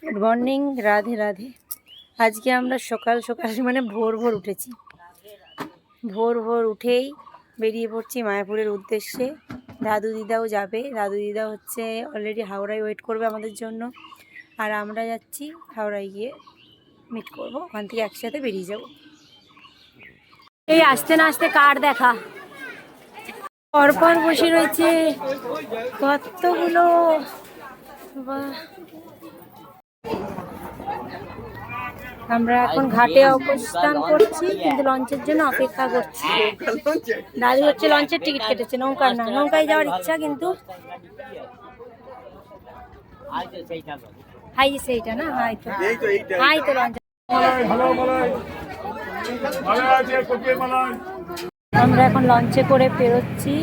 Good morning, Radhe Radhe. আজকে আমরা সকাল সকাল মানে ভোর ভোর উঠেছি। ভোর ভোর উঠেই বেরিয়ে পড়ছি মায়াপুরের উদ্দেশ্যে। দাদু দিদাও যাবে। দাদু দিদা হচ্ছে অলরেডি হাওড়ায় ওয়েট করবে আমাদের জন্য, আর আমরা যাচ্ছি হাওড়ায় গিয়ে মিট করবো। ওখান থেকে একসাথে বেরিয়ে যাব। এই আসতে না আসতে কার দেখা, পরপর বসে রয়েছে কতগুলো। আমরা এখন ঘাটে অবস্থান করছি, কিন্তু লঞ্চের জন্য অপেক্ষা করছি। দাদু হচ্ছে লঞ্চের টিকিট কেটেছে, নৌকার না। নৌকায় যাওয়ার ইচ্ছা, কিন্তু হাই সেইটা না, হাই তো লঞ্চ। আমরা এখন লঞ্চে করে পেরোচ্ছি,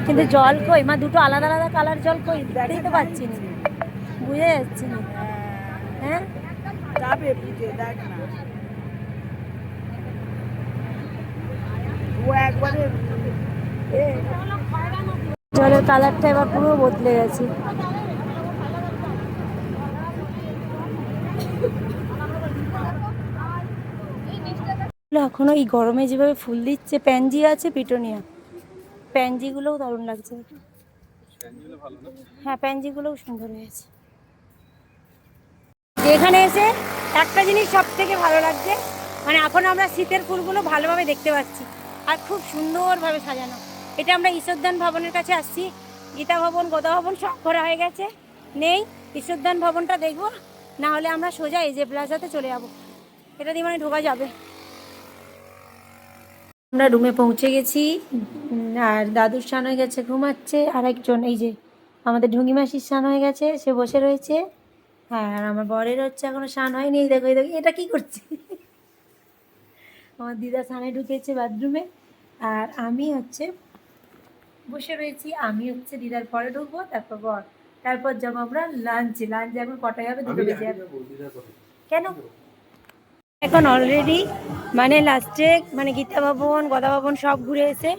কিন্তু জল কই মা? দুটো আলাদা আলাদা কালার জল কই? দেখতে পাচ্ছি না, বুঝে যাচ্ছি না। হ্যাঁ, জলের কালারটা এবার পুরো বদলে গেছে। এখনো এই গরমে যেভাবে ফুল দিচ্ছে, প্যানজি আছে, পিটোনিয়া, প্যানজিগুলোও দারুণ লাগছে। হ্যাঁ, প্যানজিগুলোও সুন্দর হয়েছে। এখানে এসে একটা জিনিস সব থেকে ভালো লাগছে, মানে এখন আমরা শীতের ফুলগুলো ভালোভাবে দেখতে পাচ্ছি, আর খুব সুন্দরভাবে সাজানো। এটা আমরা ঈশ্বরদান ভবনের কাছে আসছি। গীতা ভবন, গোদা ভবন সব ঘোরা হয়ে গেছে, নেই। ঈশ্বরদান ভবনটা দেখবো, না হলে আমরা সোজা এজে প্লাজাতে চলে যাবো। এটা দিয়ে মানে ঢোকা যাবে। আমরা রুমে পৌঁছে গেছি, আর দাদুর স্নান হয়ে গেছে, ঘুমাচ্ছে। আর একজন এই যে আমাদের ঢুঙ্গি মাসির স্নান হয়ে গেছে, সে বসে রয়েছে। হ্যাঁ, আর আমার বরের হচ্ছে এখনো স্নান হয়নি। এই দেখো, এই দেখো, এটা কি করছে? আমার দিদা স্নানে ঢুকেছে বাথরুমে, আর আমি হচ্ছে বসে রয়েছি। আমি হচ্ছে দিদার পরে ঢুকবো, তারপর বর, তারপর যাবো আমরা লাঞ্চে। লাঞ্চে এখন কটায় হবে? 2 বেজে যাবে। কেন? এখন অলরেডি মানে লাস্টে মানে গীতা ভবন, গদা ভবন সব ঘুরে এসে,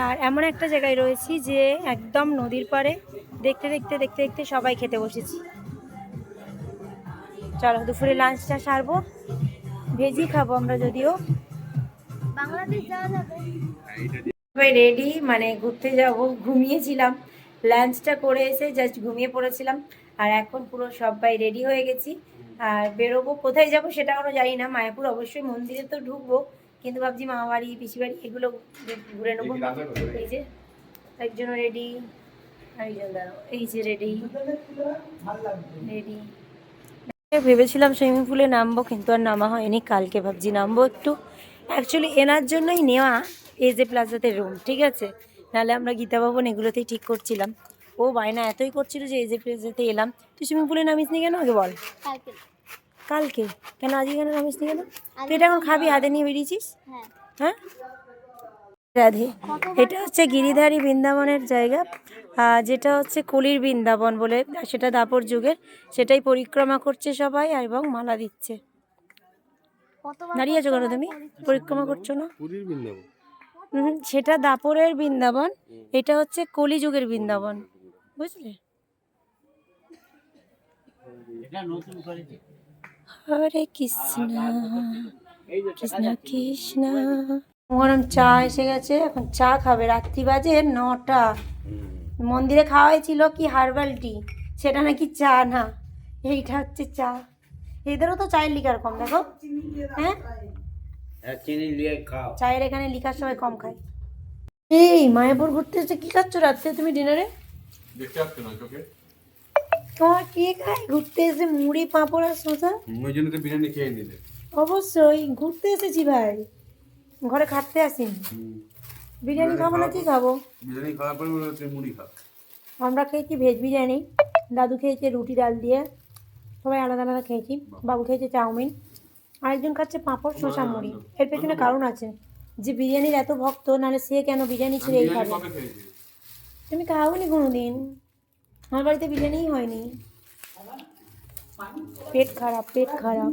আর এমন একটা জায়গায় রয়েছি যে একদম নদীর পাড়ে। দেখতে দেখতে দেখতে দেখতে সবাই খেতে বসেছি। চলো দুপুরে লাঞ্চটা সারবো, ভেজি খাবো আমরা, যদিও বাংলাদেশ যাওয়া যাবে। সবাই রেডি, মানে ঘুরতে যাব। ঘুমিয়েছিলাম, লাঞ্চটা করে এসে জাস্ট ঘুমিয়ে পড়েছিলাম, আর এখন পুরো সবাই রেডি হয়ে গেছি। আর বেরোবো, কোথায় যাব সেটা এখনো জানি না। মায়াপুর অবশ্যই মন্দিরে তো ঢুকবো, কিন্তু ভাবছি মামাবাড়ি, পিসিবাড়ি এগুলো ঘুরে নেবো। এই যে একজনও রেডি, আরেকজন দাঁড়াও, এই যে রেডি রেডি। ভেবেছিলাম সুইমিং পুলে নামবো, কিন্তু আর নামা হয়নি। কালকে ভাবছি নামবো একটু। অ্যাকচুয়ালি এনার জন্যই নেওয়া এজে প্লাজাতে রুম, ঠিক আছে? নাহলে আমরা গীতা ভবন এগুলোতেই ঠিক করছিলাম। ও বায়না এতই করছিল যে এজে প্লাজাতে এলাম। তুই সুইমিং পুলে নামিস নি কেন আগে বল? কালকে কেন? আজকে কেন নামিস নি কেন? তুই এটা এখন খাবি, হাতে নিয়ে বেরিয়েছিস? হ্যাঁ, রাধে। এটা হচ্ছে গিরিধারী বৃন্দাবনের জায়গা, যেটা হচ্ছে কলির বৃন্দাবন বলে, সেটা দাপর যুগের। সেটাই পরিক্রমা করছে সবাই, এবং মালা দিচ্ছে। দাঁড়িয়ে আছো কেন তুমি? পরিক্রমা করছো না? সেটা দাপরের বৃন্দাবন, এটা হচ্ছে কলিযুগের বৃন্দাবন, বুঝলে? হরে কৃষ্ণ কৃষ্ণ কৃষ্ণ। গরম চা এসে গেছে, এখন চা খাবে। রাত্রি বাজে 9টা। মন্দিরে খাওয়া হয়েছিল কি হার্বাল টি, সেটা নাকি চা না, এইটা হচ্ছে চা। এদেরও তো চায়ের লিকার কম, দেখো। হ্যাঁ, চায়ের এখানে লিকার সবাই কম খায়। এই মায়াপুর ঘুরতে এসে কি খাচ্ছ রাত্রে তুমি ডিনারে? তোমার কি খায় ঘুরতে এসে? মুড়ি, পাঁপড় আর শসা। ওই জন্য তো বিরিয়ানি খেয়ে নিলে। অবশ্যই ঘুরতে এসেছি ভাই, ঘরে খাটতে আসিনি। বিরিয়ানি খাবো না কি খাবো? বিরিয়ানি খাওয়ার পরে মুড়ি খাও। আমরা খেয়েছি ভেজ বিরিয়ানি, দাদু খেয়েছে রুটি ডাল দিয়ে, সবাই আলাদা আলাদা খেয়েছি। বাবু খেয়েছে চাউমিন, আরেকজন খাচ্ছে পাঁপড়, শসা, মুড়ি। এর পেছনে কারণ আছে, যে বিরিয়ানির এত ভক্ত, নাহলে সে কেন বিরিয়ানি ছেড়ে এই খাবে? তুমি খাওনি কোনোদিন? আমার বাড়িতে বিরিয়ানিই হয়নি। পেট খারাপ, পেট খারাপ।